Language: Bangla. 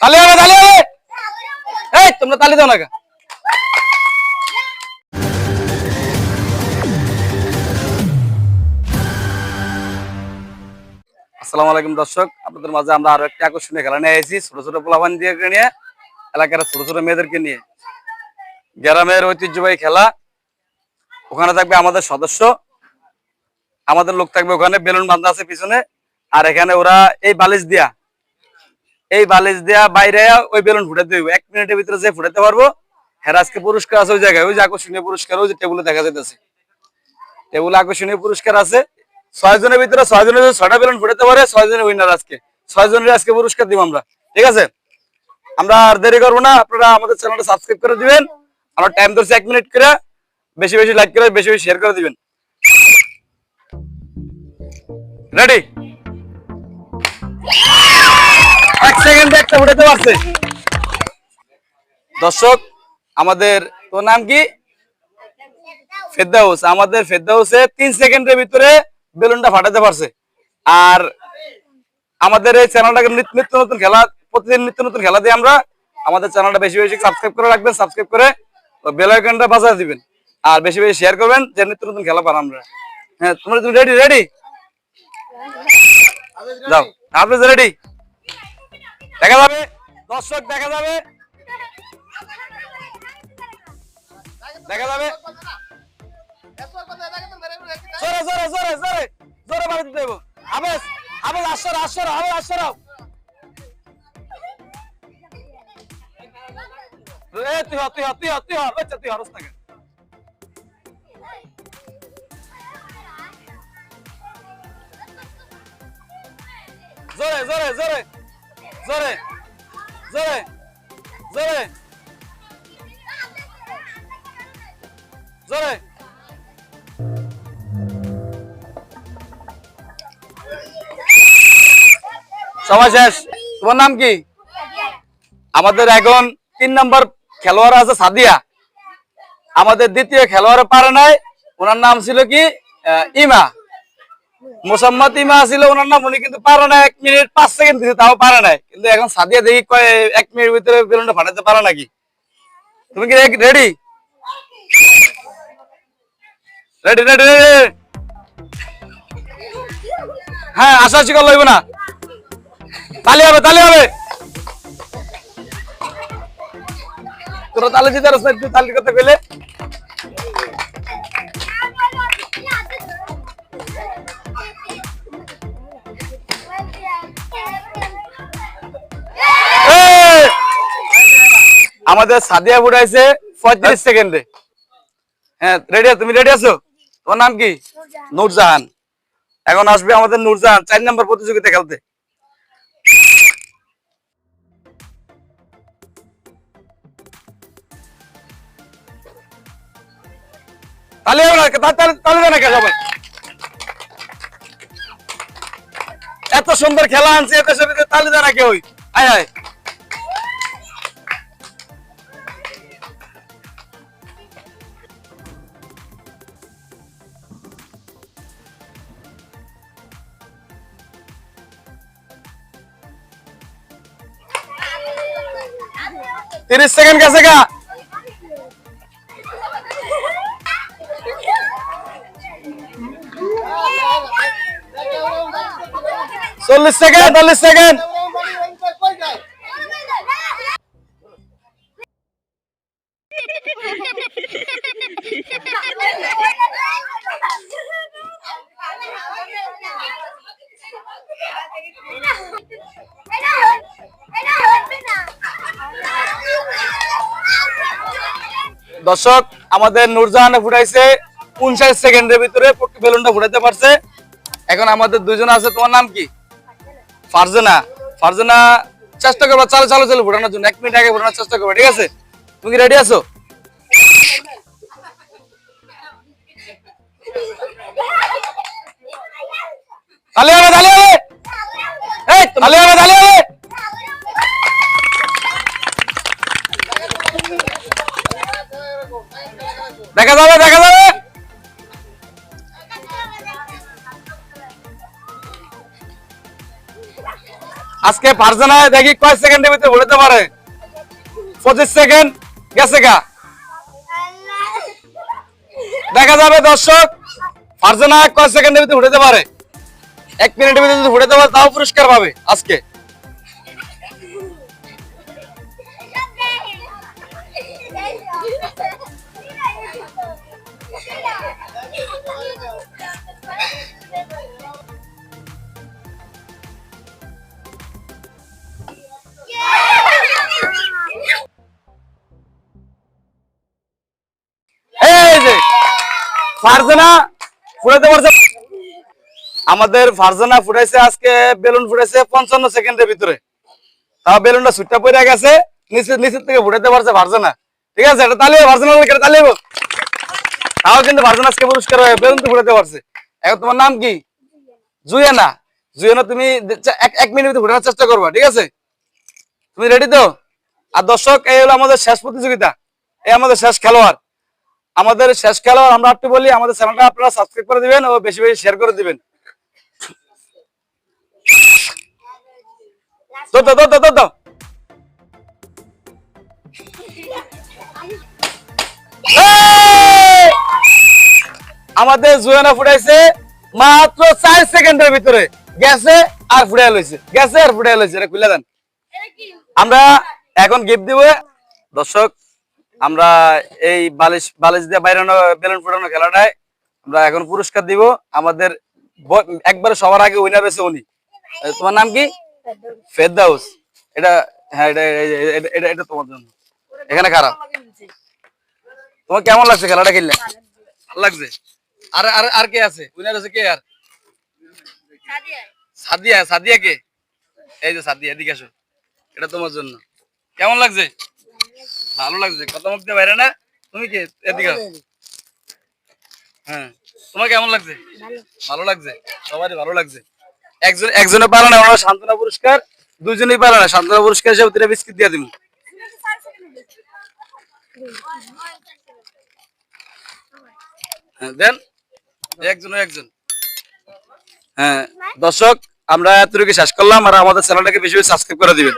তালি হবে তালি হবে। এই তোমরা তালি দাও না কেন? আসসালামু আলাইকুম দর্শক, আপনাদের মাঝে আমরা আরো একটা আকর্ষণীয় খেলা নিয়ে এসেছি। ছোট ছোট পোলাপান দিয়ে নিয়ে, এলাকার ছোট ছোট মেয়েদেরকে নিয়ে গ্রামের ঐতিহ্যবাহী খেলা। ওখানে থাকবে আমাদের সদস্য, আমাদের লোক থাকবে ওখানে, বেলুন বাঁধা আছে পিছনে। আর এখানে ওরা এই বালিশ দেয়া বাইরে ওই বেলুন ফুটাতে দেবে। 1 মিনিটের ভিতরে যে ফুটাতে পারবো হ্যাঁ আজকে পুরস্কার আছে। ওই জায়গায় ওই যে আকর্ষণীয় পুরস্কার ওই যে টেবিলে দেখা যাইতেছে, টেবিলে আকর্ষণীয় পুরস্কার আছে। 6 জনের ভিতরে 6 জনের যদি 6টা বেলুন ফুটাতে পারে 6 জনের উইনার। আজকে 6 জনের আজকে পুরস্কার দিব আমরা, ঠিক আছে? আমরা আর দেরি করবো না, আপনারা আমাদের চ্যানেলটা সাবস্ক্রাইব করে দিবেন। আমরা টাইম ধরছি 1 মিনিট করে। বেশি বেশি লাইক করে বেশি বেশি শেয়ার করে দিবেন। রেডি? 1 সেকেন্ডে একটা ফুটাতে পারছে। দর্শক আমাদের তোর নাম কি? ফেরদাউস। আমাদের ফেরদাউসে 3 সেকেন্ডের ভিতরে বেলুনটা ফাটাতে পারছে। আর আমাদের এই চ্যানেলটাকে নিত্য নতুন খেলা, প্রতিদিন নিত্য নতুন খেলা দিয়ে আমরা আমাদের চ্যানেলটা বেশি বেশি সাবস্ক্রাইব করে রাখবেন। সাবস্ক্রাইব করে বেল আইকনটা বাজায় দিবেন আর বেশি বেশি শেয়ার করবেন যে নিত্য নতুন খেলা পান আমরা। হ্যাঁ তুমি রেডি? রেডি যাও, আপনি রেডি? দেখা যাবে দর্শক, দেখা যাবে, দেখা যাবে। জোরে জোরে জোরে জোরে জোরে মারি দিতে দেবো। আবেশ আবেশ আসর আসর আবেশ আসরাও। এ তুই হ তুই হ তুই হ তুই হ বাচ্চা তুই হরস না কেন? জোরে জোরে জোরে জোরে জোরে জোরে জোরে। সময় শেষ। তোমার নাম কি? আমাদের এখন 3 নম্বর খেলোয়াড় আছে সাদিয়া। আমাদের দ্বিতীয় খেলোয়াড় পারে নাই, ওনার নাম ছিল কি? ইমা, মোসাম্মদ ইমা ছিল ওনার নাম। উনি কিন্তু পারে না, 1 মিনিট 5 সেকেন্ড দিতে তাও পারে নাই। কিন্তু এখন সাদিয়া দেখি কয় 1 মিনিটের ভিতরে বেলুনটা ফাটাতে পারে নাকি। তুমি কি রেডি? Ready ready ready? হ্যাঁ আশা শিকার লইব না। তালি হবে তালি হবে। তোরা তালি দিতে পারছ না, তুই তালির কথা কইলে। আমাদের সাদিয়া ফুটাইছে 35 সেকেন্ডে। হ্যাঁ রেডি? তুমি রেডি আছো? তোমার নাম কি? নূরজাহান। এখন আসবে আমাদের নূরজাহান 4 নম্বর প্রতিযোগিতা খেলতে। তালি হবে না, তালি দেয় না কে সবাই? এত সুন্দর খেলা আনছে, এত সুন্দর তালি দেয় না কেউ? আয় আয়। তিরিশ সেকেন্ড গেছে গা। 40 সেকেন্ড 40 সেকেন্ড। দর্শক আমাদের নূরজাহানে ফুটাইছে 59 সেকেন্ডের ভিতরে বেলুনটা ফুটাতে পারছে। এখন আমাদের দুইজন আছে। তোমার নাম কি? ফারজানা। ফারজানা চেষ্টা করবা চালু চালু চালু ফুটানোর জন্য। 1 মিনিট আগে ফুটানোর চেষ্টা করবে, ঠিক আছে? তুমি কি রেডি আছো? তালি হবে তালি হবে। এই তালি হবে তালি হবে। দেখা যাবে দেখা যাবে। আজকে ফারজানা দেখি কয় সেকেন্ডের ভিতরে ঘুরাতে পারে। 25 সেকেন্ড গেছে গা। দেখা যাবে দর্শক ফারজানা কয় সেকেন্ডের ভিতরে ঘুরাতে পারে। 1 মিনিটের ভিতরে যদি ঘুরাতে পারে তাও পুরস্কার পাবে আজকে। এই যে ফারজানা ফুটাতে পারছে। আমাদের ফারজানা ফুটাইছে আজকে বেলুন ফুটাইছে 55 সেকেন্ডের ভিতরে। তাও বেলুনটা ছুটটা পড়ে গেছে, নিচের থেকে ফুটাতে পারছে ফারজানা। ঠিক আছে, এটা তালিয়ে ফারজানা তালিয়ে। তাও কিন্তু ফারজানা আজকে পুরস্কার হয়ে বেলুন তো ফুটাতে পারছে। এখন তোমার নাম কি? জুয়েনা। জুয়েনা তুমি 1 মিনিট ফুটানোর চেষ্টা করবা, ঠিক আছে? তুমি রেডি তো? আর দর্শক এই হলো আমাদের শেষ প্রতিযোগিতা, এই আমাদের শেষ খেলোয়াড়। আমাদের শেষ খেলোয়াড় আমরা একটু বলি, আমাদের চ্যানেলটা আপনারা সাবস্ক্রাইব করে দিবেন ও বেশি বেশি শেয়ার করে দিবেন। তো আমাদের জুয়েনা ফুটাইছে মাত্র 4 সেকেন্ডের ভিতরে। গেছে আর ফুটাই লইছে, গেছে আর ফুটাই লইছে। এটা খুলে দেন। আমরা এখন গিফট দিব দর্শক। আমরা এই বালিশ দিয়ে বাইরানো বেলুন ফুটানো খেলাটায় আমরা এখন পুরস্কার দিব। আমাদের একবারে সবার আগে উইনার হয়েছে উনি। তোমার নাম কি? ফেরদাউস। এটা হ্যাঁ, এটা তোমার জন্য। এখানে খারাপ। তোমার কেমন লাগছে খেলাটা খেললে? ভালো লাগছে। আর আর আর কে আছে? উইনার আছে কে? আর সাদিয়া। সাদিয়া কে? এই যে সাদিয়া, এদিকে আসো। এটা তোমার জন্য। কেমন লাগছে? ভালো লাগছে। কথা মুখ দিয়ে বাইরে না। তুমি কে? এদিকে। হ্যাঁ, তোমার কেমন লাগছে? ভালো লাগছে। সবারই ভালো লাগছে। একজনে পারে না, আমরা সান্ত্বনা পুরস্কার। দুজনেই পারে না, সান্ত্বনা পুরস্কার হিসেবে 3টা বিস্কিট দিয়ে দিব। হ্যাঁ দেন, একজন। হ্যাঁ দর্শক, আমরা এতটুকু শেষ করলাম। আর আমাদের চ্যানেলটাকে বেশি বেশি সাবস্ক্রাইব করে দিবেন।